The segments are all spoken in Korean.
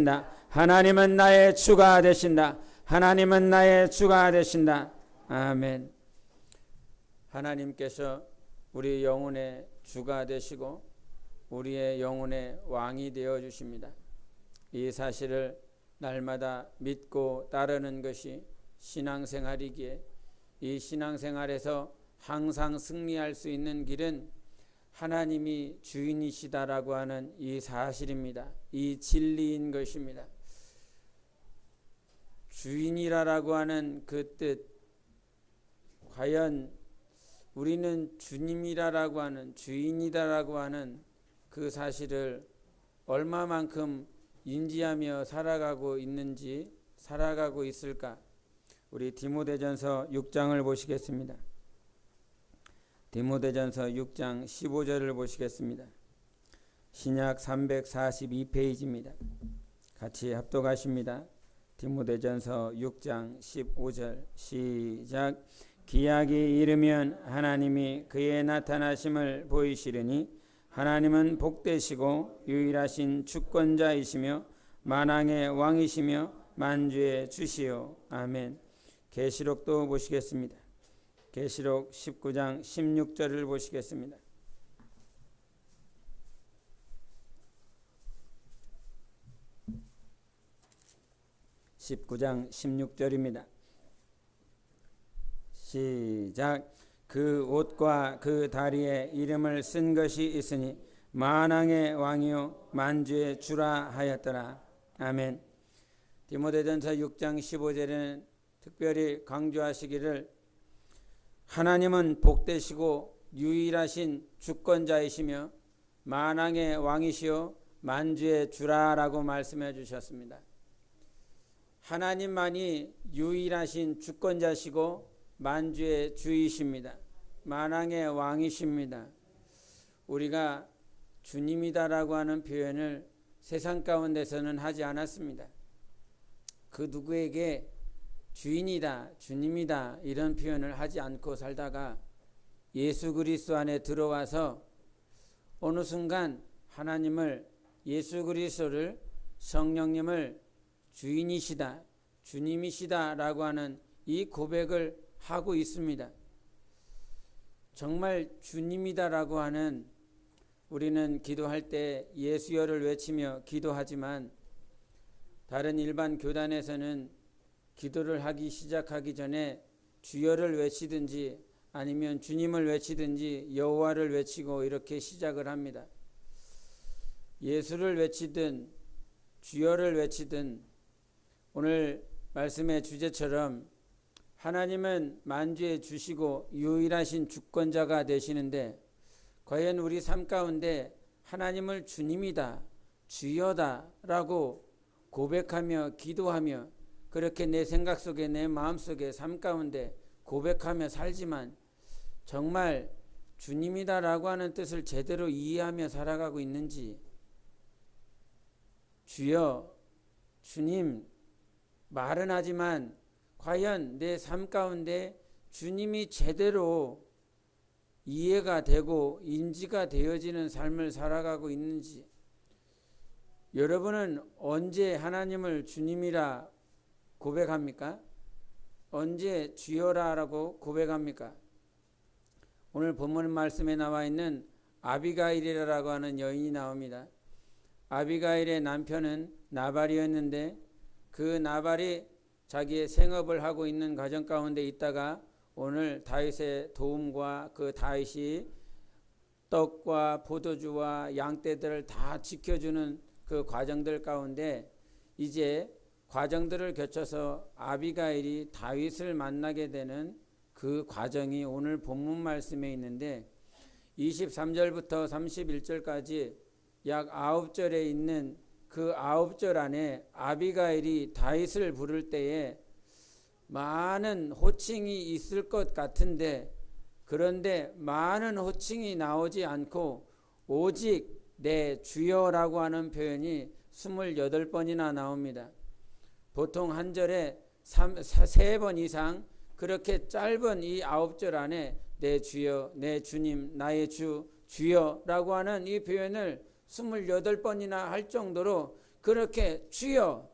되신다. 하나님은 나의 주가 되신다. 하나님은 나의 주가 되신다. 아멘. 하나님께서 우리 영혼의 주가 되시고 우리의 영혼의 왕이 되어 주십니다. 이 사실을 날마다 믿고 따르는 것이 신앙생활이기에 이 신앙생활에서 항상 승리할 수 있는 길은 하나님이 주인이시다라고 하는 이 사실입니다. 이 진리인 것입니다. 주인이라고 하는 그 뜻, 과연 우리는 주님이라고 하는, 주인이다라고 하는 그 사실을 얼마만큼 인지하며 살아가고 있는지, 살아가고 있을까? 우리 디모데전서 6장을 보시겠습니다. 디모데전서 6장 15절을 보시겠습니다. 신약 342페이지입니다. 같이 합독하십니다. 디모데전서 6장 15절 시작. 기약이 이르면 하나님이 그의 나타나심을 보이시리니 하나님은 복되시고 유일하신 주권자이시며 만왕의 왕이시며 만주의 주시오. 아멘. 계시록도 보시겠습니다. 계시록 19장 16절을 보시겠습니다. (19장 16절입니다) 시작. 그 옷과 그 다리에 이름을 쓴 것이 있으니 만왕의 왕이요 만주의 주라 하였더라. 아멘. 디모데전서 6장 15절에는 특별히 강조하시기를 하나님은 복되시고 유일하신 주권자이시며 만왕의 왕이시요 만주의 주라라고 말씀해 주셨습니다. 하나님만이 유일하신 주권자시고 만주의 주이십니다. 만왕의 왕이십니다. 우리가 주님이다라고 하는 표현을 세상 가운데서는 하지 않았습니다. 그 누구에게 주인이다, 주님이다 이런 표현을 하지 않고 살다가 예수 그리스도 안에 들어와서 어느 순간 하나님을, 예수 그리스도를, 성령님을 주인이시다, 주님이시다라고 하는 이 고백을 하고 있습니다. 정말 주님이다라고 하는, 우리는 기도할 때 예수여를 외치며 기도하지만 다른 일반 교단에서는 기도를 하기 시작하기 전에 주여를 외치든지 아니면 주님을 외치든지 여호와를 외치고 이렇게 시작을 합니다. 예수를 외치든 주여를 외치든 오늘 말씀의 주제처럼 하나님은 만주의 주시고 유일하신 주권자가 되시는데 과연 우리 삶 가운데 하나님을 주님이다, 주여다 라고 고백하며 기도하며 그렇게 내 생각 속에, 내 마음 속에, 삶 가운데 고백하며 살지만 정말 주님이다라고 하는 뜻을 제대로 이해하며 살아가고 있는지, 주여, 주님 말은 하지만 과연 내 삶 가운데 주님이 제대로 이해가 되고 인지가 되어지는 삶을 살아가고 있는지, 여러분은 언제 하나님을 주님이라 고백합니까? 언제 주여라라고 고백합니까? 오늘 본문 말씀에 나와 있는 아비가일이라고 하는 여인이 나옵니다. 아비가일의 남편은 나발이었는데 그 나발이 자기의 생업을 하고 있는 가정 가운데 있다가 오늘 다윗의 도움과 그 다윗이 떡과 포도주와 양떼들을 다 지켜주는 그 과정들 가운데 이제 과정들을 거쳐서 아비가일이 다윗을 만나게 되는 그 과정이 오늘 본문 말씀에 있는데 23절부터 31절까지 약 9절에 있는 그 9절 안에 아비가일이 다윗을 부를 때에 많은 호칭이 있을 것 같은데 그런데 많은 호칭이 나오지 않고 오직 내 주여라고 하는 표현이 28번이나 나옵니다. 보통 한 절에 3번 이상 그렇게 짧은 이 9절 안에 내 주여, 내 주님, 나의 주, 주여라고 하는 이 표현을 28번이나 할 정도로 그렇게 주여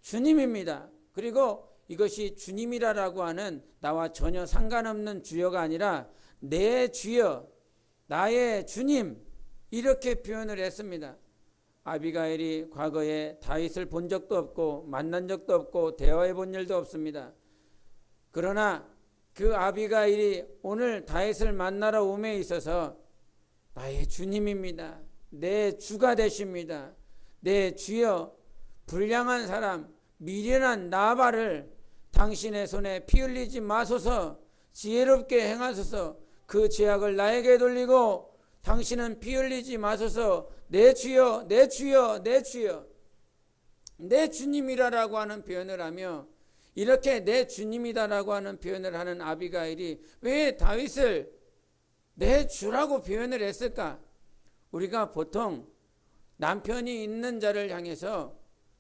주님입니다. 그리고 이것이 주님이라고 하는 나와 전혀 상관없는 주여가 아니라 내 주여, 나의 주님, 이렇게 표현을 했습니다. 아비가일이 과거에 다윗을 본 적도 없고 만난 적도 없고 대화해 본 일도 없습니다. 그러나 그 아비가일이 오늘 다윗을 만나러 옴에 있어서 나의 주님입니다. 내 주가 되십니다. 내 주여, 불량한 사람, 미련한 나발을 당신의 손에 피 흘리지 마소서, 지혜롭게 행하소서, 그 죄악을 나에게 돌리고 당신은 피 흘리지 마소서, 내 주여, 내 주여, 내 주여, 내 주님이라고 하는 표현을 하며, 이렇게 내 주님이다라고 하는 표현을 하는 아비가일이 왜 다윗을 내 주라고 표현을 했을까? 우리가 보통 남편이 있는 자를 향해서,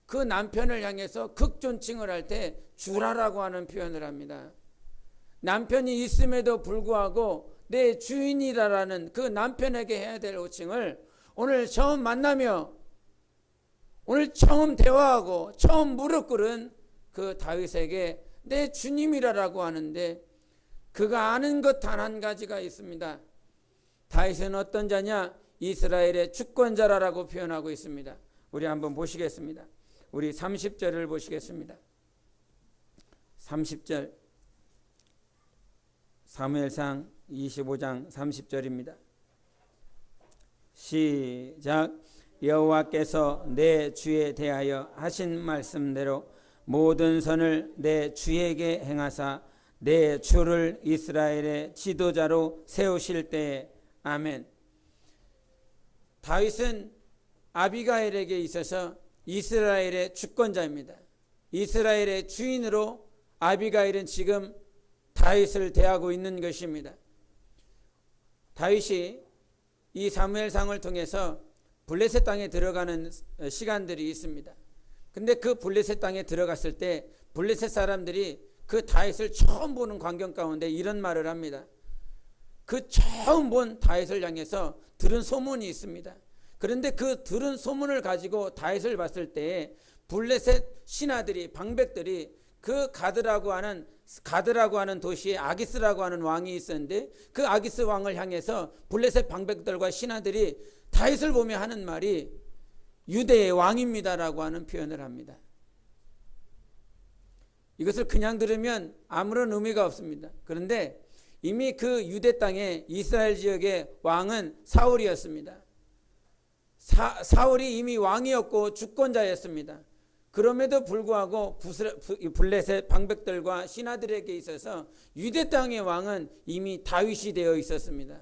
그 남편을 향해서 극존칭을 할 때 주라라고 하는 표현을 합니다. 남편이 있음에도 불구하고 내 주인이라는 그 남편에게 해야 될 호칭을 오늘 처음 만나며, 오늘 처음 대화하고 처음 무릎 꿇은 그 다윗에게 내 주님이라고 하는데, 그가 아는 것 단 한 가지가 있습니다. 다윗은 어떤 자냐? 이스라엘의 주권자라고 표현하고 있습니다. 우리 한번 보시겠습니다. 우리 30절을 보시겠습니다. 30절, 사무엘상 25장 30절입니다. 시작. 여호와께서 내 주에 대하여 하신 말씀대로 모든 선을 내 주에게 행하사 내 주를 이스라엘의 지도자로 세우실 때에. 아멘. 다윗은 아비가일에게 있어서 이스라엘의 주권자입니다. 이스라엘의 주인으로 아비가일은 지금 다윗을 대하고 있는 것입니다. 다윗이 이 사무엘상을 통해서 블레셋 땅에 들어가는 시간들이 있습니다. 근데 그 블레셋 땅에 들어갔을 때 블레셋 사람들이 그 다윗을 처음 보는 광경 가운데 이런 말을 합니다. 그 처음 본 다윗을 향해서 들은 소문이 있습니다. 그런데 그 들은 소문을 가지고 다윗을 봤을 때 블레셋 신하들이, 방백들이 그 가드라고 하는 도시에 아기스라고 하는 왕이 있었는데, 그 아기스 왕을 향해서 블레셋 방백들과 신하들이 다윗을 보며 하는 말이 유대의 왕입니다라고 하는 표현을 합니다. 이것을 그냥 들으면 아무런 의미가 없습니다. 그런데 이미 그 유대 땅의 이스라엘 지역의 왕은 사울이었습니다. 사울이 이미 왕이었고 주권자였습니다. 그럼에도 불구하고 블레셋 방백들과 신하들에게 있어서 유대 땅의 왕은 이미 다윗이 되어 있었습니다.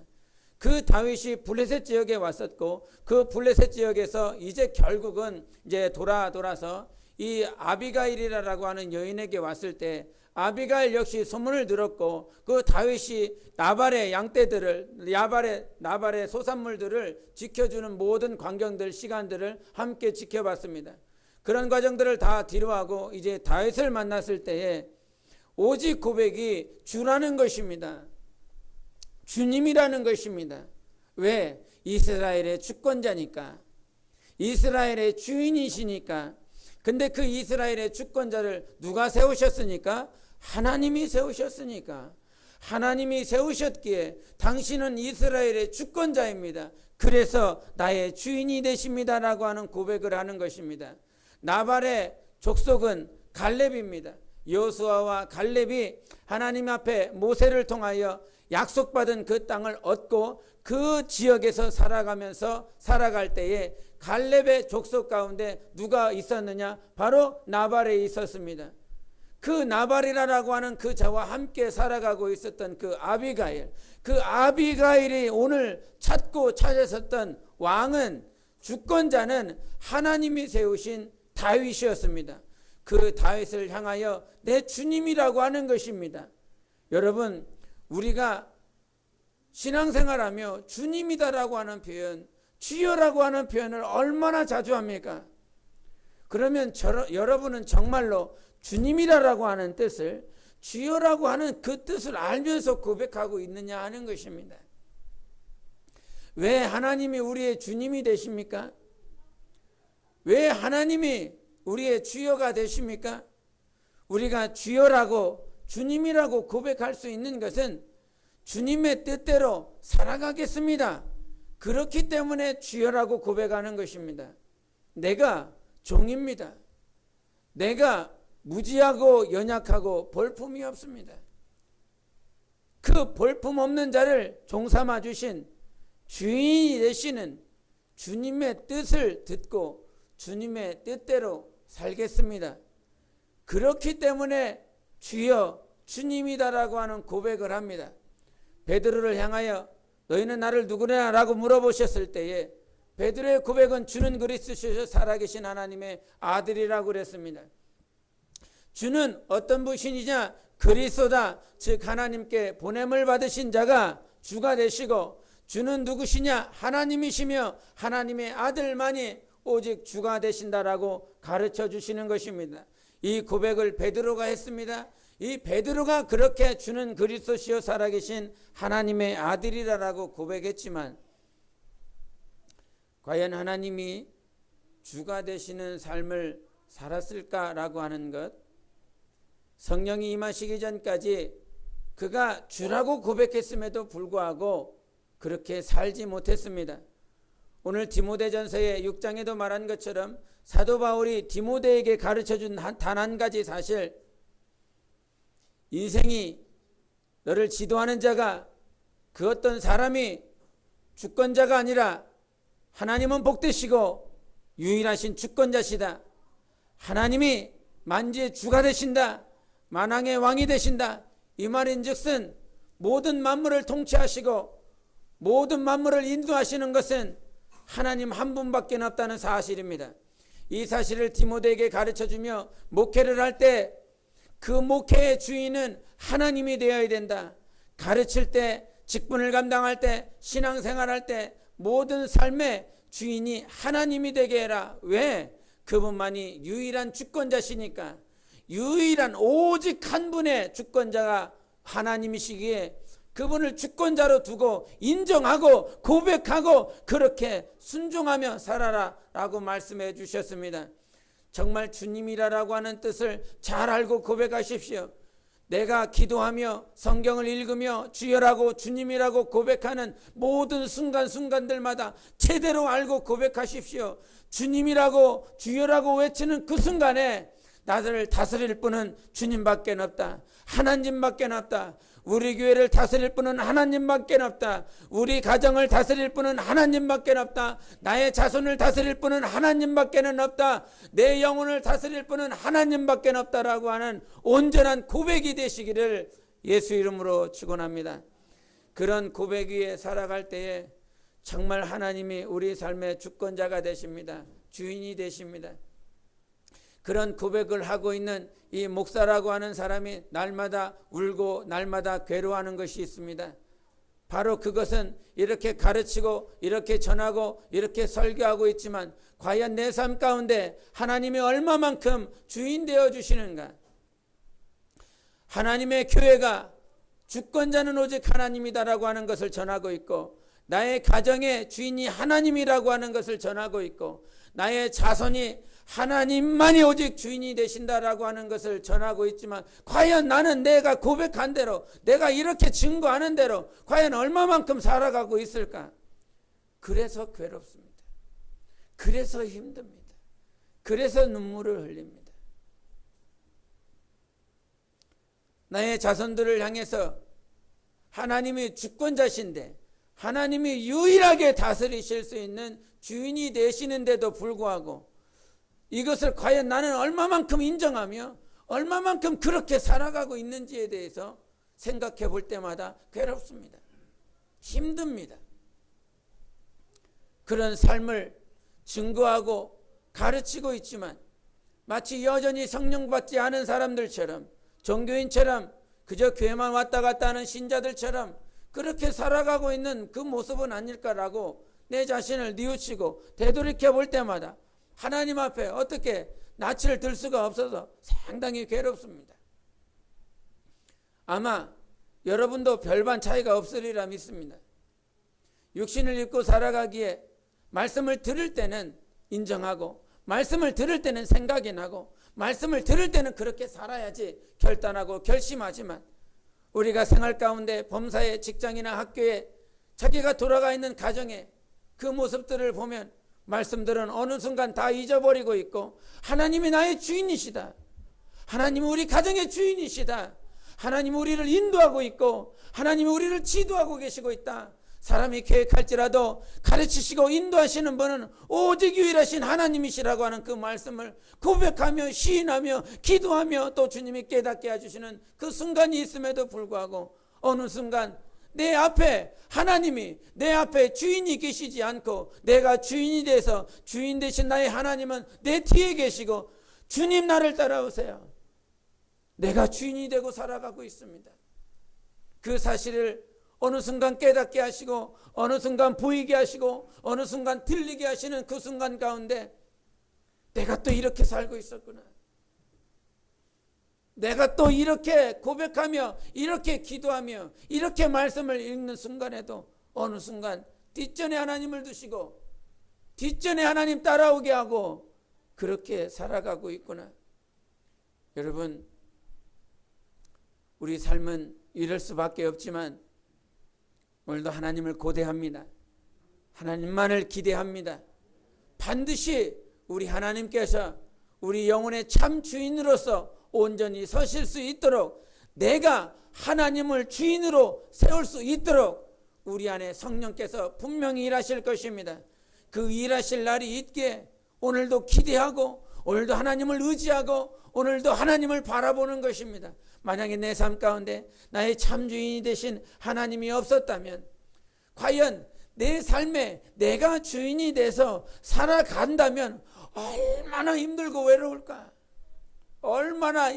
그 다윗이 블레셋 지역에 왔었고, 그 블레셋 지역에서 이제 결국은 이제 돌아서 이 아비가일이라고 하는 여인에게 왔을 때, 아비가일 역시 소문을 들었고 그 다윗이 나발의 양떼들을, 나발의 소산물들을 지켜주는 모든 광경들, 시간들을 함께 지켜봤습니다. 그런 과정들을 다 뒤로하고 이제 다윗을 만났을 때에 오직 고백이 주라는 것입니다. 주님이라는 것입니다. 왜? 이스라엘의 주권자니까, 이스라엘의 주인이시니까. 근데 그 이스라엘의 주권자를 누가 세우셨으니까? 하나님이 세우셨으니까. 하나님이 세우셨기에 당신은 이스라엘의 주권자입니다. 그래서 나의 주인이 되십니다라고 하는 고백을 하는 것입니다. 나발의 족속은 갈렙입니다. 여호수아와 갈렙이 하나님 앞에 모세를 통하여 약속받은 그 땅을 얻고 그 지역에서 살아갈 때에 갈렙의 족속 가운데 누가 있었느냐? 바로 나발에 있었습니다. 그 나발이라고 하는 그 자와 함께 살아가고 있었던 그 아비가일이 오늘 찾았었던 왕은, 주권자는 하나님이 세우신 다윗이었습니다. 그 다윗을 향하여 내 주님이라고 하는 것입니다. 여러분, 우리가 신앙생활하며 주님이다라고 하는 표현, 주여라고 하는 표현을 얼마나 자주 합니까? 그러면 여러분은 정말로 주님이라고 하는 뜻을, 주여라고 하는 그 뜻을 알면서 고백하고 있느냐 하는 것입니다. 왜 하나님이 우리의 주님이 되십니까? 왜 하나님이 우리의 주여가 되십니까? 우리가 주여라고 주님이라고 고백할 수 있는 것은 주님의 뜻대로 살아가겠습니다. 그렇기 때문에 주여라고 고백하는 것입니다. 내가 종입니다. 내가 무지하고 연약하고 볼품이 없습니다. 그 볼품 없는 자를 종삼아 주신 주인이 되시는 주님의 뜻을 듣고 주님의 뜻대로 살겠습니다. 그렇기 때문에 주여 주님이다라고 하는 고백을 합니다. 베드로를 향하여 너희는 나를 누구냐 라고 물어보셨을 때에 베드로의 고백은 주는 그리스도시요 살아계신 하나님의 아들이라고 그랬습니다. 주는 어떤 분이냐? 그리스도다. 즉 하나님께 보냄을 받으신 자가 주가 되시고, 주는 누구시냐? 하나님이시며 하나님의 아들만이 오직 주가 되신다라고 가르쳐 주시는 것입니다. 이 고백을 베드로가 했습니다. 이 베드로가 그렇게 주는 그리스도시요 살아계신 하나님의 아들이라고 고백했지만, 과연 하나님이 주가 되시는 삶을 살았을까라고 하는 것, 성령이 임하시기 전까지 그가 주라고 고백했음에도 불구하고 그렇게 살지 못했습니다. 오늘 디모데전서의 6장에도 말한 것처럼 사도 바울이 디모데에게 가르쳐준 단 한 가지 사실, 인생이 너를 지도하는 자가 그 어떤 사람이 주권자가 아니라 하나님은 복되시고 유일하신 주권자시다. 하나님이 만주의 주가 되신다. 만왕의 왕이 되신다. 이 말인즉슨 모든 만물을 통치하시고 모든 만물을 인도하시는 것은 하나님 한 분밖에 없다는 사실입니다. 이 사실을 디모데에게 가르쳐주며 목회를 할 때 그 목회의 주인은 하나님이 되어야 된다. 가르칠 때, 직분을 감당할 때, 신앙생활할 때 모든 삶의 주인이 하나님이 되게 해라. 왜? 그분만이 유일한 주권자시니까. 유일한 오직 한 분의 주권자가 하나님이시기에 그분을 주권자로 두고 인정하고 고백하고 그렇게 순종하며 살아라 라고 말씀해 주셨습니다. 정말 주님이라고 하는 뜻을 잘 알고 고백하십시오. 내가 기도하며 성경을 읽으며 주여라고 주님이라고 고백하는 모든 순간순간들마다 제대로 알고 고백하십시오. 주님이라고 주여라고 외치는 그 순간에 나를 다스릴 분은 주님밖에 없다. 하나님밖에 없다. 우리 교회를 다스릴 분은 하나님밖에 없다. 우리 가정을 다스릴 분은 하나님밖에 없다. 나의 자손을 다스릴 분은 하나님밖에 없다. 내 영혼을 다스릴 분은 하나님밖에 없다라고 하는 온전한 고백이 되시기를 예수 이름으로 축원합니다. 그런 고백 위에 살아갈 때에 정말 하나님이 우리 삶의 주권자가 되십니다. 주인이 되십니다. 그런 고백을 하고 있는 이 목사라고 하는 사람이 날마다 울고 날마다 괴로워하는 것이 있습니다. 바로 그것은 이렇게 가르치고 이렇게 전하고 이렇게 설교하고 있지만 과연 내 삶 가운데 하나님이 얼마만큼 주인 되어 주시는가? 하나님의 교회가 주권자는 오직 하나님이다라고 하는 것을 전하고 있고, 나의 가정의 주인이 하나님이라고 하는 것을 전하고 있고, 나의 자손이 하나님만이 오직 주인이 되신다라고 하는 것을 전하고 있지만, 과연 나는 내가 고백한 대로, 내가 이렇게 증거하는 대로 과연 얼마만큼 살아가고 있을까? 그래서 괴롭습니다. 그래서 힘듭니다. 그래서 눈물을 흘립니다. 나의 자손들을 향해서 하나님이 주권자신데 하나님이 유일하게 다스리실 수 있는 주인이 되시는데도 불구하고 이것을 과연 나는 얼마만큼 인정하며 얼마만큼 그렇게 살아가고 있는지에 대해서 생각해 볼 때마다 괴롭습니다. 힘듭니다. 그런 삶을 증거하고 가르치고 있지만 마치 여전히 성령 받지 않은 사람들처럼, 종교인처럼, 그저 교회만 왔다 갔다 하는 신자들처럼 그렇게 살아가고 있는 그 모습은 아닐까라고 내 자신을 뉘우치고 되돌이켜 볼 때마다 하나님 앞에 어떻게 낯을 들 수가 없어서 상당히 괴롭습니다. 아마 여러분도 별반 차이가 없으리라 믿습니다. 육신을 입고 살아가기에 말씀을 들을 때는 인정하고 말씀을 들을 때는 생각이 나고 말씀을 들을 때는 그렇게 살아야지 결단하고 결심하지만 우리가 생활 가운데 범사에 직장이나 학교에 자기가 돌아가 있는 가정에 그 모습들을 보면 말씀들은 어느 순간 다 잊어버리고 있고 하나님이 나의 주인이시다. 하나님은 우리 가정의 주인이시다. 하나님은 우리를 인도하고 있고 하나님은 우리를 지도하고 계시고 있다. 사람이 계획할지라도 가르치시고 인도하시는 분은 오직 유일하신 하나님이시라고 하는 그 말씀을 고백하며 시인하며 기도하며 또 주님이 깨닫게 해주시는 그 순간이 있음에도 불구하고 어느 순간 내 앞에 하나님이 내 앞에 주인이 계시지 않고 내가 주인이 돼서 주인 되신 나의 하나님은 내 뒤에 계시고 주님 나를 따라오세요. 내가 주인이 되고 살아가고 있습니다. 그 사실을 어느 순간 깨닫게 하시고 어느 순간 보이게 하시고 어느 순간 들리게 하시는 그 순간 가운데 내가 또 이렇게 살고 있었구나. 내가 또 이렇게 고백하며 이렇게 기도하며 이렇게 말씀을 읽는 순간에도 어느 순간 뒷전에 하나님을 두시고 뒷전에 하나님 따라오게 하고 그렇게 살아가고 있구나. 여러분, 우리 삶은 이럴 수밖에 없지만 오늘도 하나님을 고대합니다. 하나님만을 기대합니다. 반드시 우리 하나님께서 우리 영혼의 참 주인으로서 온전히 서실 수 있도록 내가 하나님을 주인으로 세울 수 있도록 우리 안에 성령께서 분명히 일하실 것입니다. 그 일하실 날이 있기에 오늘도 기대하고 오늘도 하나님을 의지하고 오늘도 하나님을 바라보는 것입니다. 만약에 내 삶 가운데 나의 참 주인이 되신 하나님이 없었다면 과연 내 삶에 내가 주인이 돼서 살아간다면 얼마나 힘들고 외로울까? 얼마나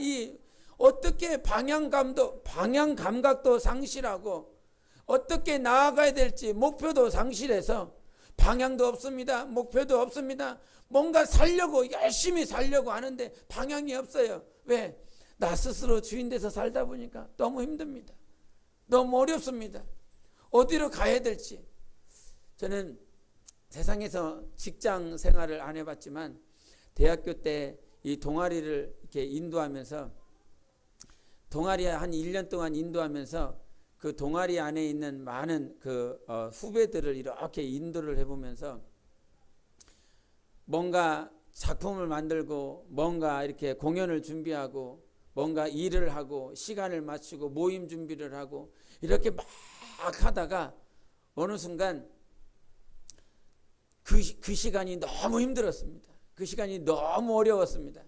어떻게 방향 감각도 상실하고 어떻게 나아가야 될지 목표도 상실해서 방향도 없습니다. 목표도 없습니다. 뭔가 살려고 열심히 살려고 하는데 방향이 없어요. 왜? 나 스스로 주인 돼서 살다 보니까 너무 힘듭니다. 너무 어렵습니다. 어디로 가야 될지. 저는 세상에서 직장 생활을 안 해봤지만 대학교 때 이 동아리를 이렇게 인도하면서 동아리 한 1년 동안 인도하면서 그 동아리 안에 있는 많은 그 후배들을 이렇게 인도를 해보면서 뭔가 작품을 만들고 뭔가 이렇게 공연을 준비하고 뭔가 일을 하고 시간을 맞추고 모임 준비를 하고 이렇게 막 하다가 어느 순간 그 시간이 너무 힘들었습니다. 그 시간이 너무 어려웠습니다.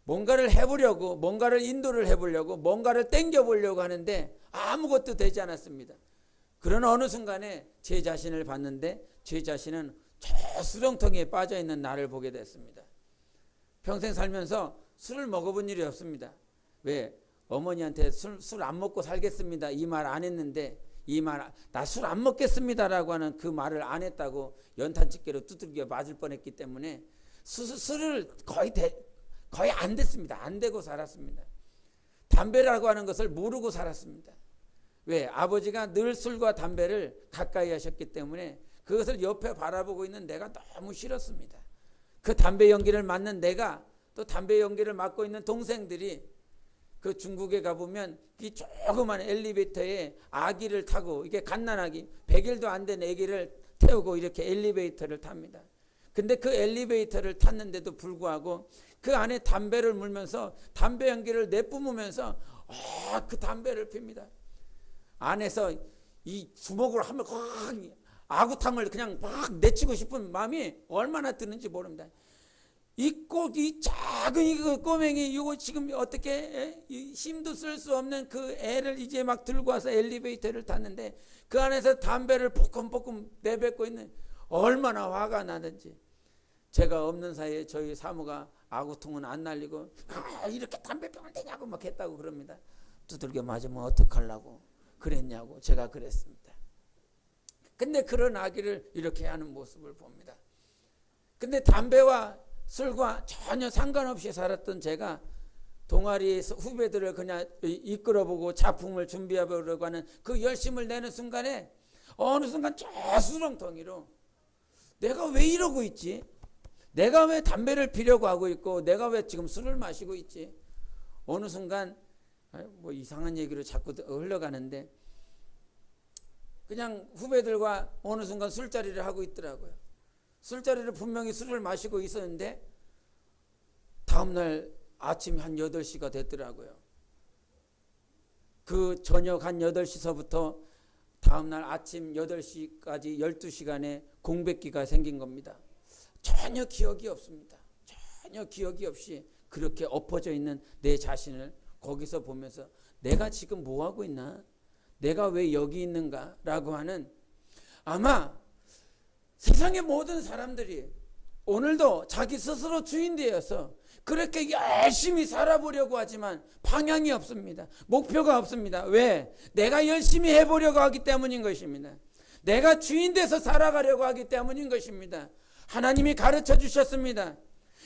뭔가를 해보려고 뭔가를 인도를 해보려고 뭔가를 땡겨보려고 하는데 아무것도 되지 않았습니다. 그러나 어느 순간에 제 자신을 봤는데 제 자신은 저 수렁텅이에 빠져있는 나를 보게 됐습니다. 평생 살면서 술을 먹어본 일이 없습니다. 왜? 어머니한테 술 안 먹고 살겠습니다 이 말 안 했는데 나 술 안 먹겠습니다라고 하는 그 말을 안 했다고 연탄집게로 두들겨 맞을 뻔했기 때문에 술을 거의 안 됐습니다. 안 되고 살았습니다. 담배라고 하는 것을 모르고 살았습니다. 왜? 아버지가 늘 술과 담배를 가까이 하셨기 때문에 그것을 옆에 바라보고 있는 내가 너무 싫었습니다. 그 담배 연기를 맡는 내가 또 담배 연기를 맡고 있는 동생들이 그 중국에 가보면 이 조그만 엘리베이터에 아기를 타고 이게 갓난아기 100일도 안 된 아기를 태우고 이렇게 엘리베이터를 탑니다. 근데 그 엘리베이터를 탔는데도 불구하고 그 안에 담배를 물면서 담배 연기를 내뿜으면서 그 담배를 핍니다. 안에서 이 주먹으로 하면 아구탕을 그냥 막 내치고 싶은 마음이 얼마나 드는지 모릅니다. 이 작은 이 꼬맹이 이거 지금 어떻게 힘도 쓸 수 없는 그 애를 이제 막 들고 와서 엘리베이터를 탔는데 그 안에서 담배를 볶음볶음 내뱉고 있는 얼마나 화가 나든지. 제가 없는 사이에 저희 사모가 아구통은 안 날리고 이렇게 담배 피우면 되냐고 막 했다고 그럽니다. 두들겨 맞으면 어떡하려고 그랬냐고 제가 그랬습니다. 근데 그런 아기를 이렇게 하는 모습을 봅니다. 근데 담배와 술과 전혀 상관없이 살았던 제가 동아리 후배들을 그냥 이끌어보고 작품을 준비해보려고 하는 그 열심을 내는 순간에 어느 순간 저 수렁텅이로 내가 왜 이러고 있지? 내가 왜 담배를 피려고 하고 있고 내가 왜 지금 술을 마시고 있지? 어느 순간 뭐 이상한 얘기로 자꾸 흘러가는데 그냥 후배들과 어느 순간 술자리를 하고 있더라고요. 술자리를 분명히 술을 마시고 있었는데 다음날 아침 한 8시가 됐더라고요. 그 저녁 한 8시서부터 다음날 아침 8시까지 12시간의 공백기가 생긴 겁니다. 전혀 기억이 없습니다. 전혀 기억이 없이 그렇게 엎어져 있는 내 자신을 거기서 보면서 내가 지금 뭐하고 있나? 내가 왜 여기 있는가? 라고 하는, 아마 세상의 모든 사람들이 오늘도 자기 스스로 주인 되어서 그렇게 열심히 살아보려고 하지만 방향이 없습니다. 목표가 없습니다. 왜? 내가 열심히 해보려고 하기 때문인 것입니다. 내가 주인 돼서 살아가려고 하기 때문인 것입니다. 하나님이 가르쳐 주셨습니다.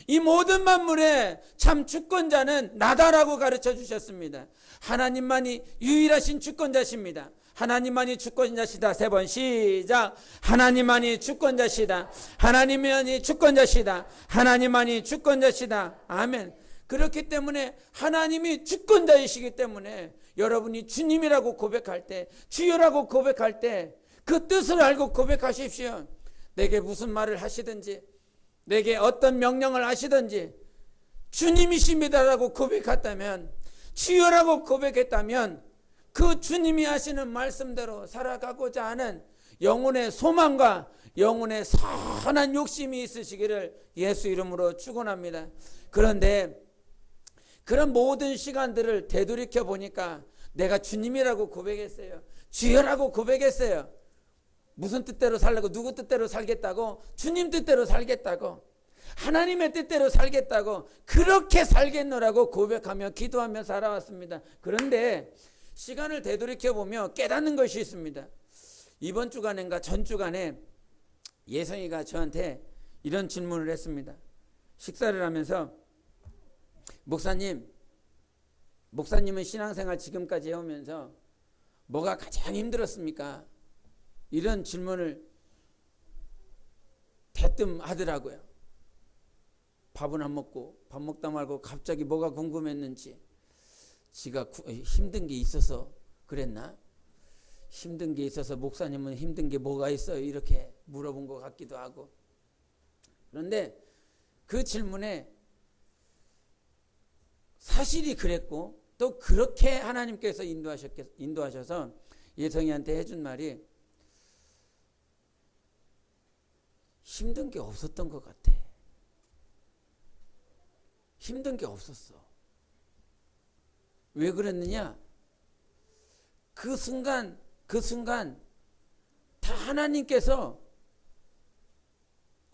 이 모든 만물의 참 주권자는 나다라고 가르쳐 주셨습니다. 하나님만이 유일하신 주권자십니다. 하나님만이 주권자시다. 3번 시작. 하나님만이 주권자시다. 하나님만이 주권자시다. 하나님만이 주권자시다. 아멘. 그렇기 때문에 하나님이 주권자이시기 때문에 여러분이 주님이라고 고백할 때, 주여라고 고백할 때 그 뜻을 알고 고백하십시오. 내게 무슨 말을 하시든지, 내게 어떤 명령을 하시든지 주님이십니다라고 고백했다면, 주여라고 고백했다면 그 주님이 하시는 말씀대로 살아가고자 하는 영혼의 소망과 영혼의 선한 욕심이 있으시기를 예수 이름으로 축원합니다. 그런데 그런 모든 시간들을 되돌이켜 보니까 내가 주님이라고 고백했어요. 주여라고 고백했어요. 무슨 뜻대로 살려고? 누구 뜻대로 살겠다고? 주님 뜻대로 살겠다고, 하나님의 뜻대로 살겠다고, 그렇게 살겠노라고 고백하며 기도하며 살아왔습니다. 그런데 시간을 되돌이켜 보며 깨닫는 것이 있습니다. 이번 주간인가 전 주간에 예성이가 저한테 이런 질문을 했습니다. 식사를 하면서 목사님은 신앙생활 지금까지 해오면서 뭐가 가장 힘들었습니까? 이런 질문을 대뜸 하더라고요. 밥은 안 먹고 밥 먹다 말고 갑자기 뭐가 궁금했는지, 지가 힘든 게 있어서 그랬나? 힘든 게 있어서 목사님은 힘든 게 뭐가 있어요? 이렇게 물어본 것 같기도 하고. 그런데 그 질문에 사실이 그랬고 또 그렇게 하나님께서 인도하셔서 예성이한테 해준 말이, 힘든 게 없었던 것 같아. 힘든 게 없었어. 왜 그랬느냐? 그 순간 다 하나님께서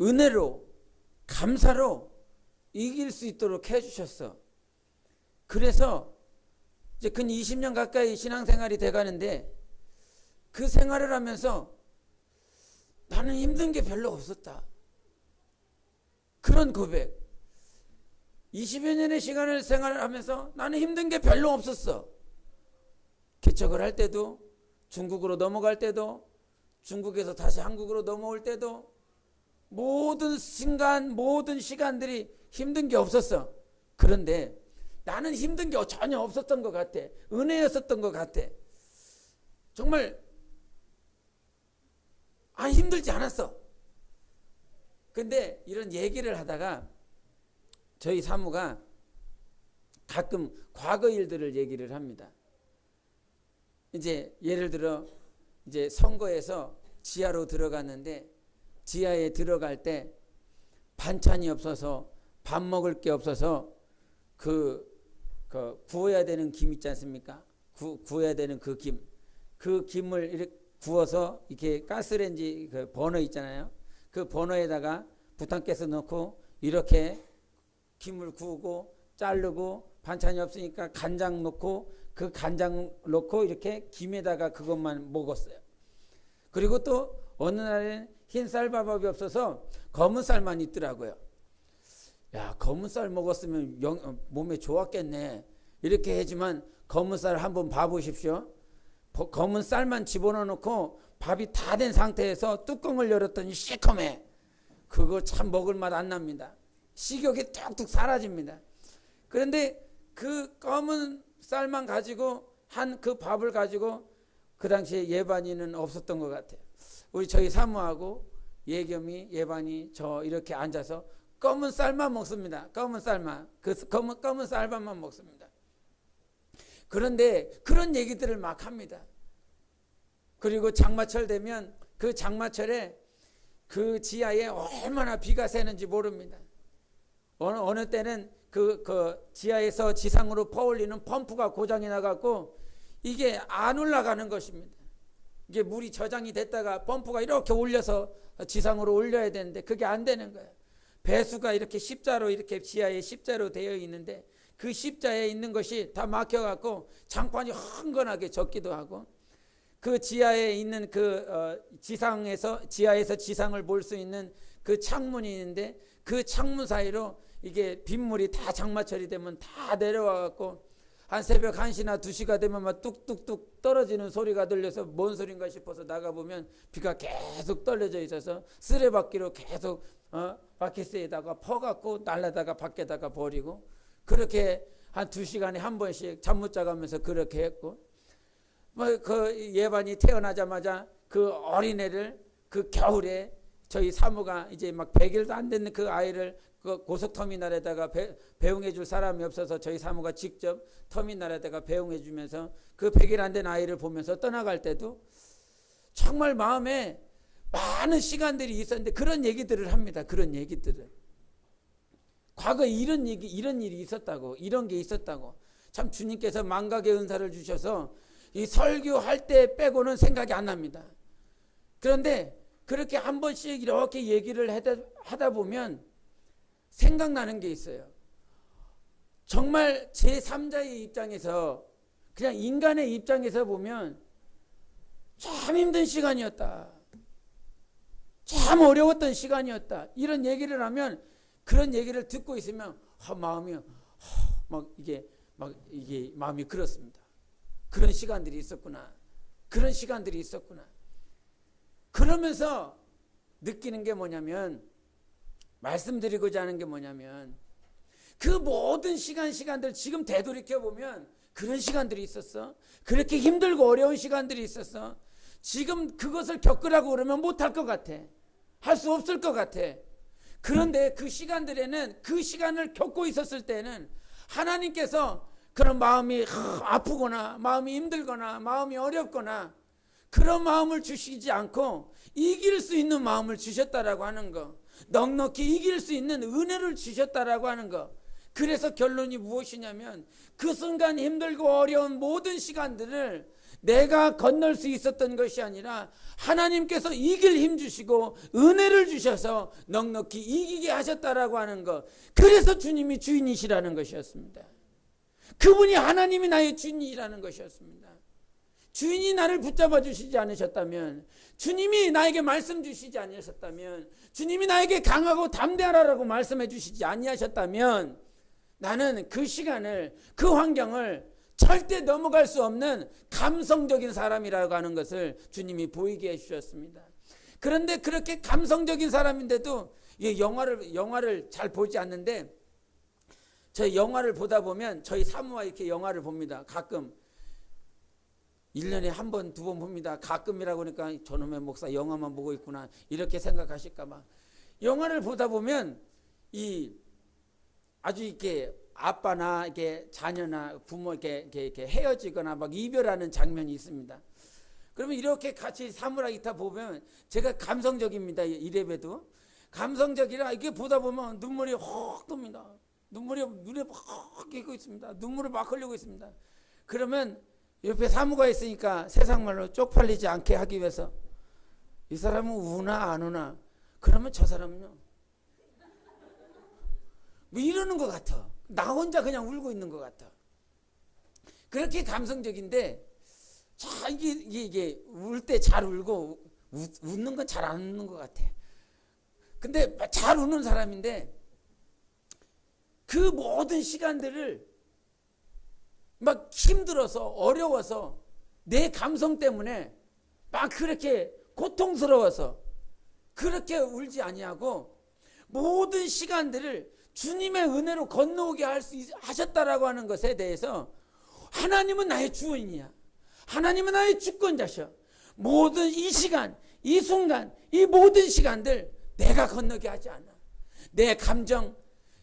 은혜로, 감사로 이길 수 있도록 해주셨어. 그래서 이제 근 20년 가까이 신앙생활이 돼가는데 그 생활을 하면서 나는 힘든 게 별로 없었다. 그런 고백. 20여 년의 시간을 생활을 하면서 나는 힘든 게 별로 없었어. 개척을 할 때도, 중국으로 넘어갈 때도, 중국에서 다시 한국으로 넘어올 때도 모든 순간, 모든 시간들이 힘든 게 없었어. 그런데 나는 힘든 게 전혀 없었던 것 같아. 은혜였었던 것 같아. 정말 힘들지 않았어. 근데 이런 얘기를 하다가 저희 사무가 가끔 과거 일들을 얘기를 합니다. 이제 예를 들어 이제 선거에서 지하로 들어갔는데 지하에 들어갈 때 반찬이 없어서, 밥 먹을 게 없어서 그 구워야 되는 김 있지 않습니까? 구워야 되는 그 김을 이렇게 구워서 이렇게 가스레인지 그 버너 있잖아요. 그 버너에다가 부탄가스 넣고 이렇게 김을 구우고 자르고, 반찬이 없으니까 간장 넣고, 그 간장 넣고 이렇게 김에다가 그것만 먹었어요. 그리고 또 어느 날에는 흰 쌀밥이 없어서 검은 쌀만 있더라고요. 야, 검은 쌀 먹었으면 몸에 좋았겠네. 이렇게 하지만 검은 쌀 한번 봐보십시오. 검은 쌀만 집어넣어 놓고 밥이 다 된 상태에서 뚜껑을 열었더니 시커매. 그거 참 먹을 맛 안 납니다. 식욕이 뚝뚝 사라집니다. 그런데 그 검은 쌀만 가지고 한 그 밥을 가지고 그 당시에 예반이는 없었던 것 같아요. 저희 사모하고 예겸이, 예반이, 저 이렇게 앉아서 검은 쌀만 먹습니다. 검은 쌀만. 그 검은 쌀밥만 먹습니다. 그런데 그런 얘기들을 막 합니다. 그리고 장마철 되면 그 장마철에 그 지하에 얼마나 비가 새는지 모릅니다. 어느 때는 그 지하에서 지상으로 퍼올리는 펌프가 고장이 나갖고 이게 안 올라가는 것입니다. 이게 물이 저장이 됐다가 펌프가 이렇게 올려서 지상으로 올려야 되는데 그게 안 되는 거예요. 배수가 이렇게 십자로 이렇게 지하에 십자로 되어 있는데 그 십자에 있는 것이 다 막혀갖고 장판이 흥건하게 젖기도 하고 그 지하에 있는 지하에서 지상을 볼 수 있는 그 창문이 있는데 그 창문 사이로 이게 빗물이 다 장마철이 되면 다 내려와갖고 한 새벽 1시나 2시가 되면 막 뚝뚝뚝 떨어지는 소리가 들려서 뭔 소린가 싶어서 나가보면 비가 계속 떨어져 있어서 쓰레받기로 계속 바퀴스에다가 퍼갖고 날라다가 밖에다가 버리고 그렇게 한 2시간에 한 번씩 잠 못 자가면서 그렇게 했고 그 예반이 태어나자마자 그 어린애를 그 겨울에 저희 사모가 이제 막 100일도 안 되는 그 아이를 그 고속터미널에다가 배웅해 줄 사람이 없어서 저희 사모가 직접 터미널에다가 배웅해 주면서 그 100일 안 된 아이를 보면서 떠나갈 때도 정말 마음에 많은 시간들이 있었는데 그런 얘기들을 합니다. 그런 얘기들을. 과거에 이런 일이 있었다고, 이런 게 있었다고. 참 주님께서 망각의 은사를 주셔서 이 설교할 때 빼고는 생각이 안 납니다. 그런데 그렇게 한 번씩 이렇게 얘기를 하다 보면 생각나는 게 있어요. 정말 제3자의 입장에서 그냥 인간의 입장에서 보면 참 힘든 시간이었다. 참 어려웠던 시간이었다. 이런 얘기를 하면 그런 얘기를 듣고 있으면 마음이 이게 마음이 그렇습니다. 그런 시간들이 있었구나. 그런 시간들이 있었구나. 그러면서 느끼는 게 뭐냐면 말씀드리고자 하는 게 뭐냐면 그 모든 시간들 지금 되돌이켜 보면 그런 시간들이 있었어. 그렇게 힘들고 어려운 시간들이 있었어. 지금 그것을 겪으라고 그러면 못할 것 같아. 할 수 없을 것 같아. 그런데 그 시간들에는 그 시간을 겪고 있었을 때는 하나님께서 그런 마음이 아프거나 마음이 힘들거나 마음이 어렵거나 그런 마음을 주시지 않고 이길 수 있는 마음을 주셨다라고 하는 거. 넉넉히 이길 수 있는 은혜를 주셨다라고 하는 거. 그래서 결론이 무엇이냐면 그 순간 힘들고 어려운 모든 시간들을 내가 건널 수 있었던 것이 아니라 하나님께서 이길 힘 주시고 은혜를 주셔서 넉넉히 이기게 하셨다라고 하는 것. 그래서 주님이 주인이시라는 것이었습니다. 그분이 하나님이 나의 주인이라는 것이었습니다. 주인이 나를 붙잡아 주시지 않으셨다면, 주님이 나에게 말씀 주시지 않으셨다면, 주님이 나에게 강하고 담대하라고 말씀해 주시지 아니하셨다면 나는 그 시간을, 그 환경을 절대 넘어갈 수 없는 감성적인 사람이라고 하는 것을 주님이 보이게 해주셨습니다. 그런데 그렇게 감성적인 사람인데도 영화를 잘 보지 않는데 저희 영화를 보다 보면 저희 사모와 이렇게 영화를 봅니다. 가끔 1년에 한 번, 2번 봅니다. 가끔이라고 하니까 저놈의 목사 영화만 보고 있구나 이렇게 생각하실까 봐. 영화를 보다 보면 아주 이렇게 아빠나 이렇게 자녀나 부모 이렇게 헤어지거나 막 이별하는 장면이 있습니다. 그러면 이렇게 같이 사무라 기타 보면 제가 감성적입니다. 이래봬도 감성적이라 이게 보다 보면 눈물이 확 돕니다. 눈물이 눈에 확 끼고 있습니다. 눈물을 막 흘리고 있습니다. 그러면 옆에 사무가 있으니까 세상 말로 쪽팔리지 않게 하기 위해서 이 사람은 우나 안 우나 그러면 저 사람은요 뭐 이러는 것 같아. 나 혼자 그냥 울고 있는 것 같아. 그렇게 감성적인데 자 이게 울 때 잘 울고 웃는 건 잘 안 웃는 것 같아. 근데 잘 우는 사람인데 그 모든 시간들을 막 힘들어서 어려워서 내 감성 때문에 막 그렇게 고통스러워서 그렇게 울지 아니하고 모든 시간들을 주님의 은혜로 건너오게 하셨다라고 하는 것에 대해서 하나님은 나의 주인이야. 하나님은 나의 주권자셔. 모든 이 시간, 이 순간, 이 모든 시간들 내가 건너게 하지 않아. 내 감정,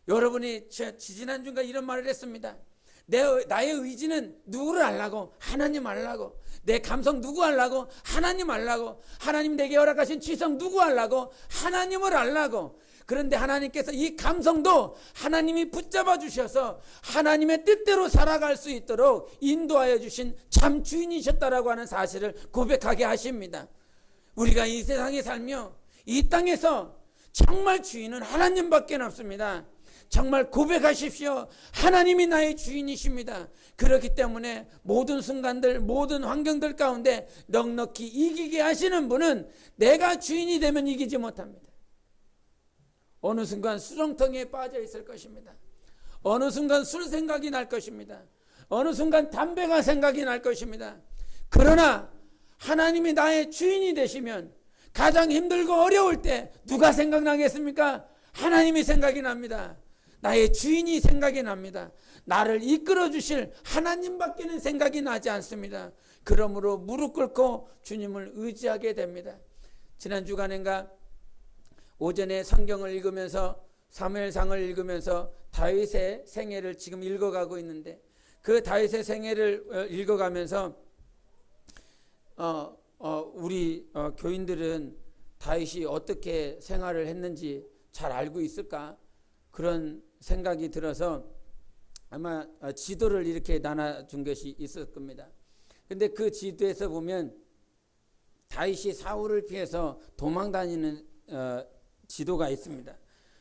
여러분이 지난주인가 이런 말을 했습니다. 나의 의지는 누구를 알라고? 하나님 알라고. 내 감성 누구 알라고? 하나님 알라고. 하나님 내게 허락하신 취성 누구 알라고? 하나님을 알라고. 그런데 하나님께서 이 감성도 하나님이 붙잡아 주셔서 하나님의 뜻대로 살아갈 수 있도록 인도하여 주신 참 주인이셨다라고 하는 사실을 고백하게 하십니다. 우리가 이 세상에 살며 이 땅에서 정말 주인은 하나님밖에 없습니다. 정말 고백하십시오. 하나님이 나의 주인이십니다. 그렇기 때문에 모든 순간들, 모든 환경들 가운데 넉넉히 이기게 하시는 분은 내가 주인이 되면 이기지 못합니다. 어느 순간 수렁텅이에 빠져 있을 것입니다. 어느 순간 술 생각이 날 것입니다. 어느 순간 담배가 생각이 날 것입니다. 그러나 하나님이 나의 주인이 되시면 가장 힘들고 어려울 때 누가 생각나겠습니까? 하나님이 생각이 납니다. 나의 주인이 생각이 납니다. 나를 이끌어 주실 하나님밖에는 생각이 나지 않습니다. 그러므로 무릎 꿇고 주님을 의지하게 됩니다. 지난 주간인가 오전에 성경을 읽으면서 사무엘상을 읽으면서 다윗의 생애를 지금 읽어가고 있는데 그 다윗의 생애를 읽어가면서 우리 교인들은 다윗이 어떻게 생활을 했는지 잘 알고 있을까? 그런 생각이 들어서 아마 지도를 이렇게 나눠준 것이 있을 겁니다. 근데 그 지도에서 보면 다윗이 사울을 피해서 도망다니는 지도가 있습니다.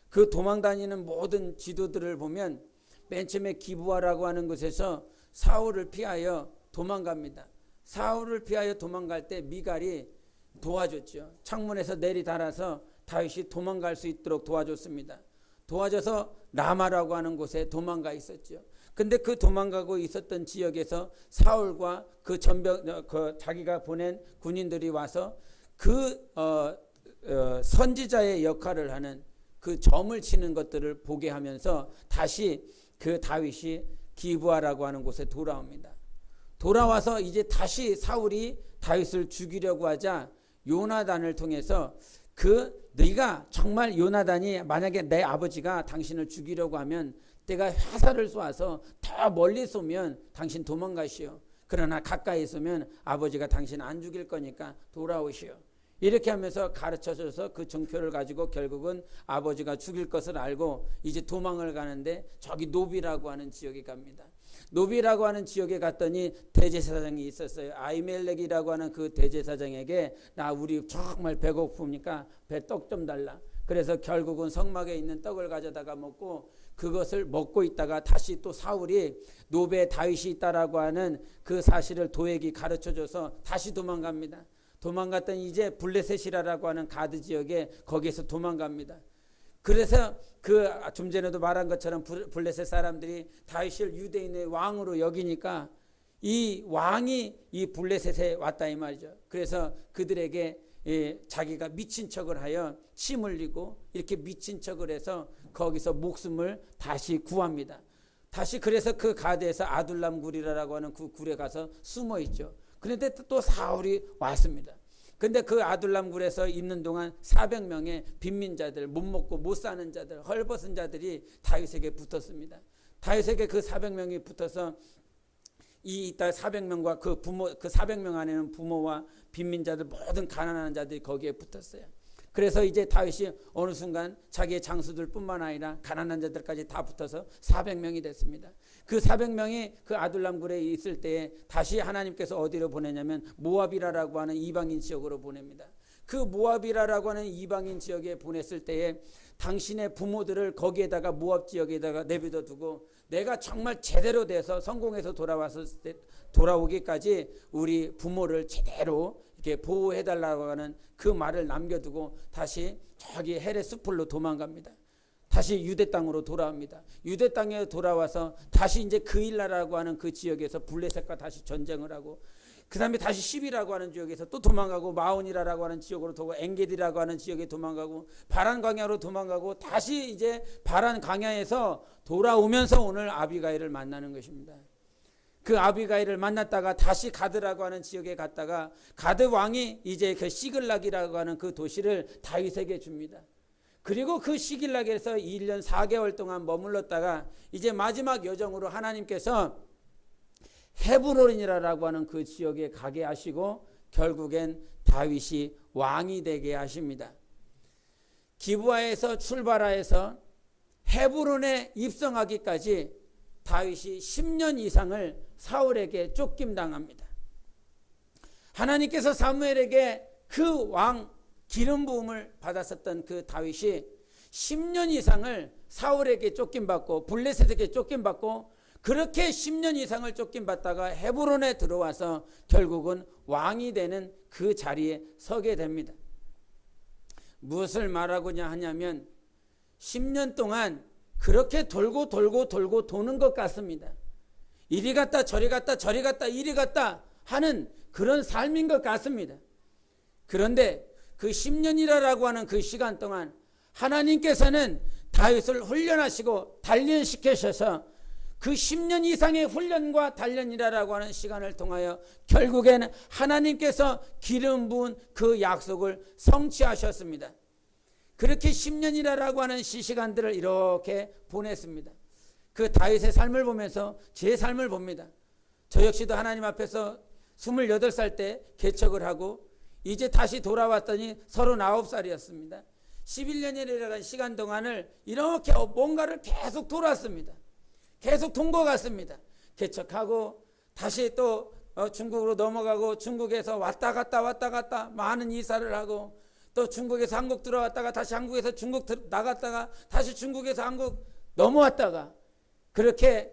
그 도망다니는 모든 지도들을 보면 맨 처음에 기브아라고 하는 곳에서 사울을 피하여 도망갑니다. 사울을 피하여 도망갈 때 미갈이 도와줬죠. 창문에서 내리달아서 다윗이 도망갈 수 있도록 도와줬습니다. 도와줘서 라마라고 하는 곳에 도망가 있었죠. 근데 그 도망가고 있었던 지역에서 사울과 그 자기가 보낸 군인들이 와서 그 선지자의 역할을 하는 그 점을 치는 것들을 보게 하면서 다시 그 다윗이 기브아라고 하는 곳에 돌아옵니다. 돌아와서 이제 다시 사울이 다윗을 죽이려고 하자 요나단을 통해서 네가 정말 요나단이 만약에 내 아버지가 당신을 죽이려고 하면 내가 화살을 쏘아서 더 멀리 쏘면 당신 도망가시오. 그러나 가까이 쏘면 아버지가 당신 안 죽일 거니까 돌아오시오. 이렇게 하면서 가르쳐줘서 그 정표를 가지고 결국은 아버지가 죽일 것을 알고 이제 도망을 가는데 저기 노비라고 하는 지역에 갑니다. 노비라고 하는 지역에 갔더니 대제사장이 있었어요. 아히멜렉이라고 하는 그 대제사장에게 우리 정말 배고프니까 배 떡 좀 달라. 그래서 결국은 성막에 있는 떡을 가져다가 먹고 그것을 먹고 있다가 다시 또 사울이 노베 다윗이 있다라고 하는 그 사실을 도에게 가르쳐줘서 다시 도망갑니다. 도망갔더니 이제 블레셋이라고 하는 가드 지역에 거기에서 도망갑니다. 그래서 좀 전에도 말한 것처럼 블레셋 사람들이 다윗을 유대인의 왕으로 여기니까 이 왕이 이 블레셋에 왔다 이 말이죠. 그래서 그들에게 자기가 미친 척을 하여 침 흘리고 이렇게 미친 척을 해서 거기서 목숨을 다시 구합니다. 다시 그래서 그 가드에서 아둘람 굴이라고 하는 그 굴에 가서 숨어 있죠. 그런데 또 사울이 왔습니다. 근데 그 아둘람 굴에서 있는 동안 400명의 빈민자들, 못 먹고 못 사는 자들, 헐벗은 자들이 다윗에게 붙었습니다. 다윗에게 그 400명이 붙어서 이 400명과 그 400명 안에는 부모와 빈민자들 모든 가난한 자들이 거기에 붙었어요. 그래서 이제 다윗이 어느 순간 자기의 장수들뿐만 아니라 가난한 자들까지 다 붙어서 400명이 됐습니다. 그 400명이 그 아둘람 굴에 있을 때에 다시 하나님께서 어디로 보내냐면 모압이라라고 하는 이방인 지역으로 보냅니다. 그 모압이라라고 하는 이방인 지역에 보냈을 때에 당신의 부모들을 거기에다가 모압 지역에다가 내버려 두고 내가 정말 제대로 돼서 성공해서 돌아오기까지 우리 부모를 제대로 이렇게 보호해달라고 하는 그 말을 남겨두고 다시 저기 헤레 수풀로 도망갑니다. 다시 유대 땅으로 돌아옵니다. 유대 땅에 돌아와서 다시 이제 그일라라고 하는 그 지역에서 블레셋과 다시 전쟁을 하고 그 다음에 다시 10이라고 하는 지역에서 또 도망가고 마온이라고 하는 지역으로 도고 엔게디라고 하는 지역에 도망가고 바란 광야로 도망가고 다시 이제 바란 광야에서 돌아오면서 오늘 아비가일을 만나는 것입니다. 그 아비가일을 만났다가 다시 가드라고 하는 지역에 갔다가 가드 왕이 이제 그 시글락이라고 하는 그 도시를 다윗에게 줍니다. 그리고 그 시글락에서 1년 4개월 동안 머물렀다가 이제 마지막 여정으로 하나님께서 헤브론이라고 하는 그 지역에 가게 하시고 결국엔 다윗이 왕이 되게 하십니다. 기브아에서 출발하여서 헤브론에 입성하기까지 다윗이 10년 이상을 사울에게 쫓김당합니다. 하나님께서 사무엘에게 그 왕 기름 부음을 받았었던 그 다윗이 10년 이상을 사울에게 쫓김받고 블레셋에게 쫓김받고 그렇게 10년 이상을 쫓김받다가 헤브론에 들어와서 결국은 왕이 되는 그 자리에 서게 됩니다. 무엇을 말하고자 하냐면 10년 동안 그렇게 돌고 도는 것 같습니다. 이리 갔다 저리 갔다 저리 갔다 이리 갔다 하는 그런 삶인 것 같습니다. 그런데 그 10년이라고 하는 그 시간 동안 하나님께서는 다윗을 훈련하시고 단련시키셔서 그 10년 이상의 훈련과 단련이라고 하는 시간을 통하여 결국에는 하나님께서 기름 부은 그 약속을 성취하셨습니다. 그렇게 10년이라고 하는 시간들을 이렇게 보냈습니다. 그 다윗의 삶을 보면서 제 삶을 봅니다. 저 역시도 하나님 앞에서 28살 때 개척을 하고 이제 다시 돌아왔더니 39살이었습니다. 11년이라는 시간 동안을 이렇게 뭔가를 계속 돌았습니다. 계속 돈 것 같습니다. 개척하고 다시 또 중국으로 넘어가고 중국에서 왔다 갔다 많은 이사를 하고 또 중국에서 한국 들어왔다가 다시 한국에서 중국 나갔다가 다시 중국에서 한국 넘어왔다가 그렇게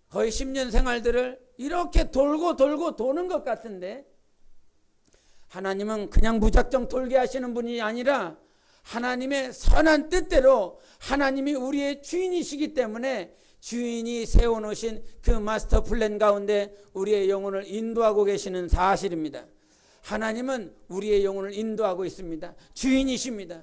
거의 10년 생활들을 이렇게 돌고 도는 것 같은데 하나님은 그냥 무작정 돌게 하시는 분이 아니라 하나님의 선한 뜻대로 하나님이 우리의 주인이시기 때문에 주인이 세워놓으신 그 마스터 플랜 가운데 우리의 영혼을 인도하고 계시는 사실입니다. 하나님은 우리의 영혼을 인도하고 있습니다. 주인이십니다.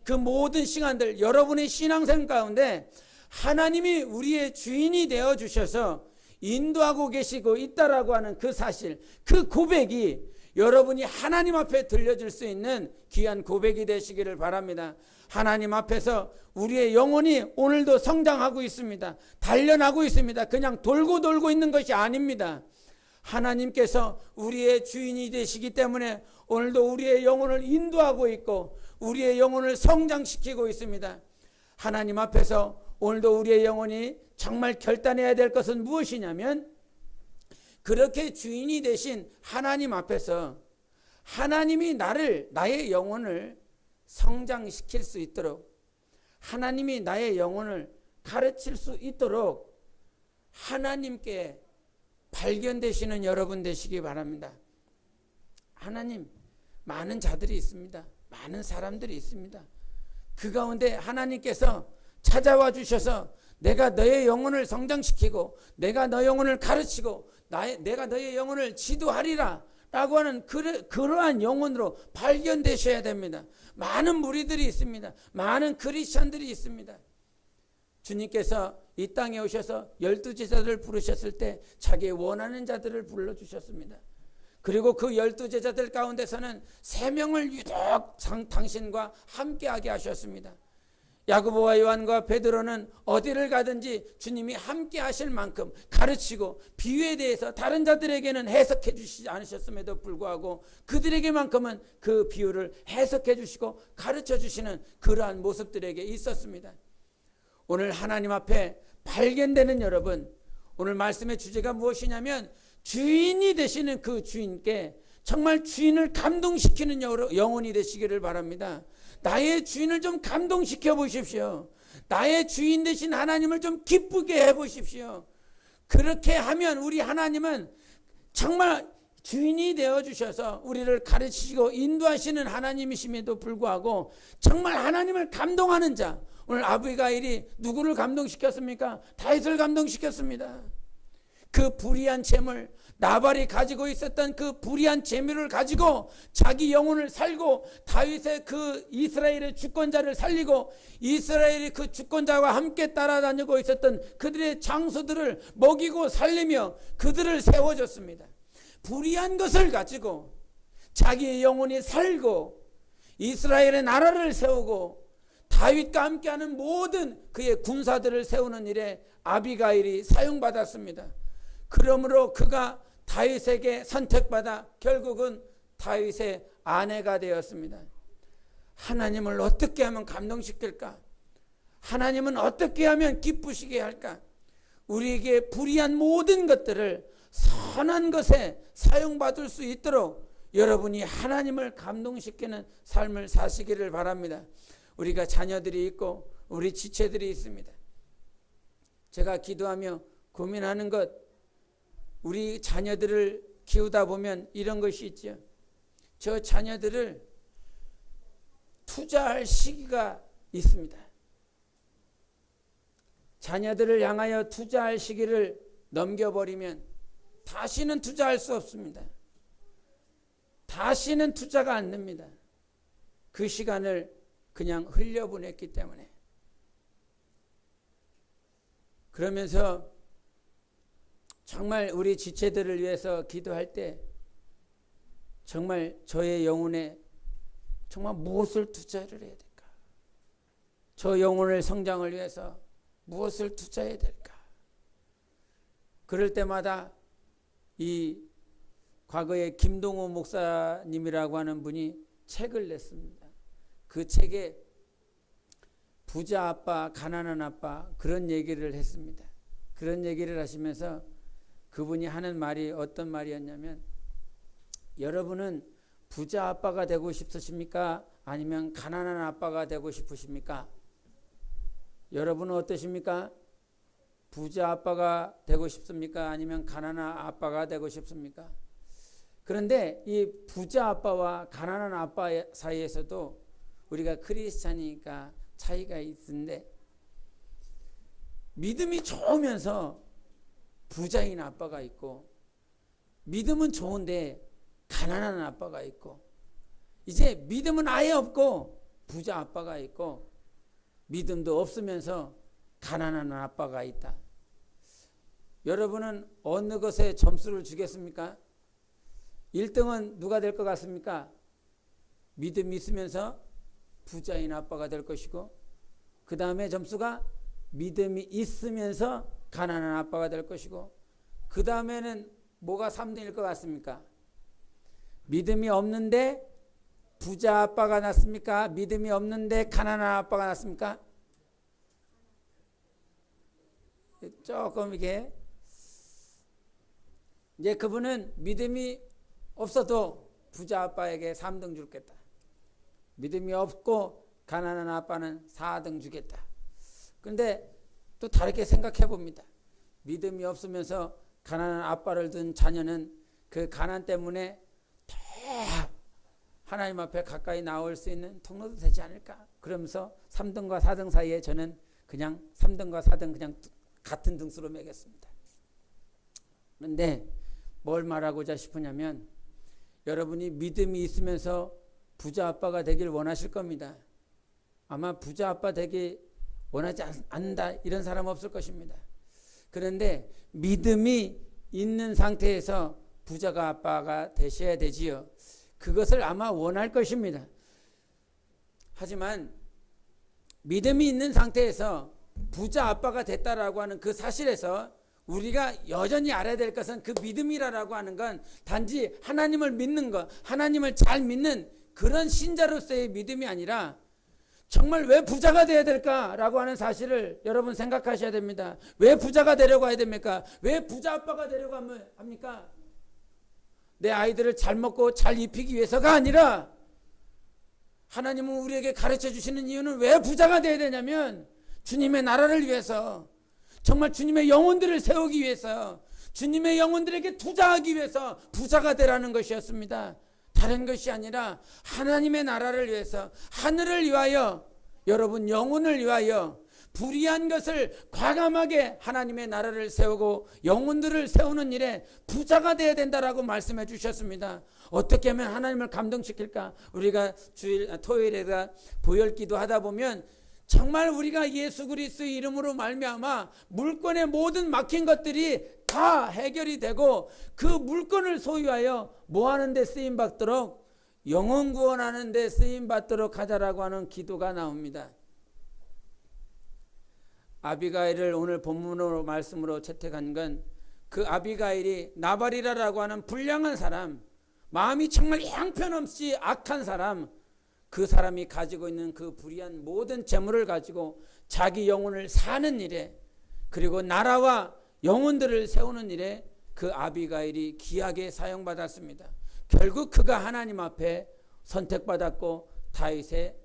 그 모든 시간들 여러분의 신앙생 가운데 하나님이 우리의 주인이 되어 주셔서 인도하고 계시고 있다라고 하는 그 사실, 그 고백이 여러분이 하나님 앞에 들려줄 수 있는 귀한 고백이 되시기를 바랍니다. 하나님 앞에서 우리의 영혼이 오늘도 성장하고 있습니다. 단련하고 있습니다. 그냥 돌고 있는 것이 아닙니다. 하나님께서 우리의 주인이 되시기 때문에 오늘도 우리의 영혼을 인도하고 있고 우리의 영혼을 성장시키고 있습니다. 하나님 앞에서 오늘도 우리의 영혼이 정말 결단해야 될 것은 무엇이냐면 그렇게 주인이 되신 하나님 앞에서 하나님이 나의 영혼을 성장시킬 수 있도록 하나님이 나의 영혼을 가르칠 수 있도록 하나님께 발견되시는 여러분 되시기 바랍니다. 하나님, 많은 자들이 있습니다. 많은 사람들이 있습니다. 그 가운데 하나님께서 찾아와 주셔서 내가 너의 영혼을 성장시키고 내가 너의 영혼을 가르치고 내가 너의 영혼을 지도하리라 라고 하는 그러한 영혼으로 발견되셔야 됩니다. 많은 무리들이 있습니다. 많은 크리스찬들이 있습니다. 주님께서 이 땅에 오셔서 12제자들을 부르셨을 때 자기의 원하는 자들을 불러주셨습니다. 그리고 그 12제자들 가운데서는 3명을 유독 당신과 함께하게 하셨습니다. 야고보와 요한과 베드로는 어디를 가든지 주님이 함께 하실 만큼 가르치고 비유에 대해서 다른 자들에게는 해석해 주시지 않으셨음에도 불구하고 그들에게만큼은 그 비유를 해석해 주시고 가르쳐 주시는 그러한 모습들에게 있었습니다. 오늘 하나님 앞에 발견되는 여러분, 오늘 말씀의 주제가 무엇이냐면 주인이 되시는 그 주인께 정말 주인을 감동시키는 영혼이 되시기를 바랍니다. 나의 주인을 좀 감동시켜 보십시오. 나의 주인 되신 하나님을 좀 기쁘게 해 보십시오. 그렇게 하면 우리 하나님은 정말 주인이 되어 주셔서 우리를 가르치시고 인도하시는 하나님이심에도 불구하고 정말 하나님을 감동하는 자, 오늘 아비가일이 누구를 감동시켰습니까? 다윗을 감동시켰습니다. 그 불의한 재물, 나발이 가지고 있었던 그 불의한 재물을 가지고 자기 영혼을 살고 다윗의 그 이스라엘의 주권자를 살리고 이스라엘이 그 주권자와 함께 따라다니고 있었던 그들의 장수들을 먹이고 살리며 그들을 세워줬습니다. 불의한 것을 가지고 자기의 영혼이 살고 이스라엘의 나라를 세우고 다윗과 함께하는 모든 그의 군사들을 세우는 일에 아비가일이 사용받았습니다. 그러므로 그가 다윗에게 선택받아 결국은 다윗의 아내가 되었습니다. 하나님을 어떻게 하면 감동시킬까? 하나님은 어떻게 하면 기쁘시게 할까? 우리에게 불의한 모든 것들을 선한 것에 사용받을 수 있도록 여러분이 하나님을 감동시키는 삶을 사시기를 바랍니다. 우리가 자녀들이 있고 우리 지체들이 있습니다. 제가 기도하며 고민하는 것, 우리 자녀들을 키우다 보면 이런 것이 있죠. 저 자녀들을 투자할 시기가 있습니다. 자녀들을 향하여 투자할 시기를 넘겨버리면 다시는 투자할 수 없습니다. 다시는 투자가 안 됩니다. 그 시간을 그냥 흘려보냈기 때문에. 그러면서 정말 우리 지체들을 위해서 기도할 때 정말 저의 영혼에 정말 무엇을 투자를 해야 될까? 저 영혼의 성장을 위해서 무엇을 투자해야 될까? 그럴 때마다 이 과거에 김동호 목사님이라고 하는 분이 책을 냈습니다. 그 책에 부자 아빠, 가난한 아빠 그런 얘기를 했습니다. 그런 얘기를 하시면서 그분이 하는 말이 어떤 말이었냐면, 여러분은 부자 아빠가 되고 싶으십니까? 아니면 가난한 아빠가 되고 싶으십니까? 여러분은 어떠십니까? 부자 아빠가 되고 싶습니까? 아니면 가난한 아빠가 되고 싶습니까? 그런데 이 부자 아빠와 가난한 아빠 사이에서도 우리가 크리스찬이니까 차이가 있는데, 믿음이 좋으면서 부자인 아빠가 있고, 믿음은 좋은데 가난한 아빠가 있고, 이제 믿음은 아예 없고 부자 아빠가 있고, 믿음도 없으면서 가난한 아빠가 있다. 여러분은 어느 것에 점수를 주겠습니까? 1등은 누가 될 것 같습니까? 믿음이 있으면서 부자인 아빠가 될 것이고, 그 다음에 점수가 믿음이 있으면서 가난한 아빠가 될 것이고, 그 다음에는 뭐가 3등일 것 같습니까? 믿음이 없는데 부자 아빠가 났습니까? 믿음이 없는데 가난한 아빠가 났습니까? 조금 이게 이제 그분은 믿음이 없어도 부자 아빠에게 3등 주겠다. 믿음이 없고 가난한 아빠는 4등 주겠다. 그런데 또 다르게 생각해 봅니다. 믿음이 없으면서 가난한 아빠를 둔 자녀는 그 가난 때문에 더 하나님 앞에 가까이 나올 수 있는 통로도 되지 않을까? 그러면서 3등과 4등 사이에 저는 그냥 3등과 4등 그냥 같은 등수로 매겼습니다. 그런데 뭘 말하고자 싶으냐면, 여러분이 믿음이 있으면서 부자 아빠가 되길 원하실 겁니다. 아마 부자 아빠 되기 원하지 않는다 이런 사람 없을 것입니다. 그런데 믿음이 있는 상태에서 부자가 아빠가 되셔야 되지요. 그것을 아마 원할 것입니다. 하지만 믿음이 있는 상태에서 부자 아빠가 됐다라고 하는 그 사실에서 우리가 여전히 알아야 될 것은, 그 믿음이라고 하는 건 단지 하나님을 믿는 것, 하나님을 잘 믿는 그런 신자로서의 믿음이 아니라, 정말 왜 부자가 되어야 될까라고 하는 사실을 여러분 생각하셔야 됩니다. 왜 부자가 되려고 해야 됩니까? 왜 부자 아빠가 되려고 합니까? 내 아이들을 잘 먹고 잘 입히기 위해서가 아니라, 하나님은 우리에게 가르쳐 주시는 이유는 왜 부자가 되어야 되냐면, 주님의 나라를 위해서, 정말 주님의 영혼들을 세우기 위해서, 주님의 영혼들에게 투자하기 위해서 부자가 되라는 것이었습니다. 다른 것이 아니라 하나님의 나라를 위해서, 하늘을 위하여, 여러분 영혼을 위하여 불의한 것을 과감하게 하나님의 나라를 세우고 영혼들을 세우는 일에 부자가 되어야 된다라고 말씀해 주셨습니다. 어떻게 하면 하나님을 감동시킬까? 우리가 토요일에 보혈기도 하다 보면 정말 우리가 예수 그리스도의 이름으로 말미암아 물건의 모든 막힌 것들이 다 해결이 되고 그 물건을 소유하여 뭐 하는 데 쓰임 받도록, 영혼 구원하는 데 쓰임 받도록 하자라고 하는 기도가 나옵니다. 아비가일을 오늘 본문으로 말씀으로 채택한 건 그 아비가일이 나발이라고 하는 불량한 사람, 마음이 정말 형편없이 악한 사람, 그 사람이 가지고 있는 그 불의한 모든 재물을 가지고 자기 영혼을 사는 일에, 그리고 나라와 영혼들을 세우는 일에 그 아비가일이 귀하게 사용받았습니다. 결국 그가 하나님 앞에 선택받았고 다윗의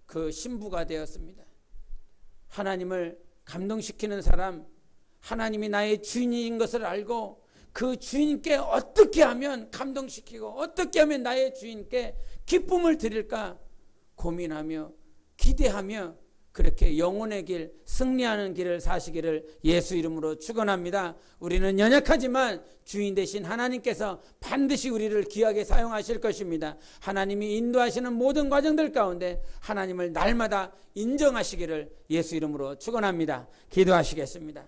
그 신부가 되었습니다. 하나님을 감동시키는 사람, 하나님이 나의 주인인 것을 알고 그 주인께 어떻게 하면 감동시키고 어떻게 하면 나의 주인께 기쁨을 드릴까 고민하며 기대하며 그렇게 영혼의 길, 승리하는 길을 사시기를 예수 이름으로 축원합니다. 우리는 연약하지만 주인 되신 하나님께서 반드시 우리를 귀하게 사용하실 것입니다. 하나님이 인도하시는 모든 과정들 가운데 하나님을 날마다 인정하시기를 예수 이름으로 축원합니다. 기도하시겠습니다.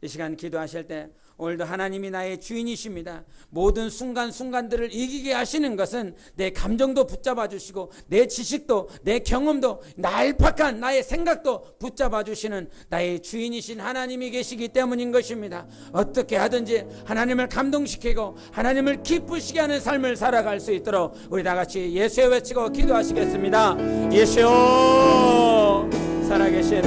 이 시간 기도하실 때 오늘도 하나님이 나의 주인이십니다. 모든 순간순간들을 이기게 하시는 것은 내 감정도 붙잡아 주시고 내 지식도 내 경험도 날팍한 나의 생각도 붙잡아 주시는 나의 주인이신 하나님이 계시기 때문인 것입니다. 어떻게 하든지 하나님을 감동시키고 하나님을 기쁘시게 하는 삶을 살아갈 수 있도록 우리 다 같이 예수여 외치고 기도하시겠습니다. 예수여 살아계신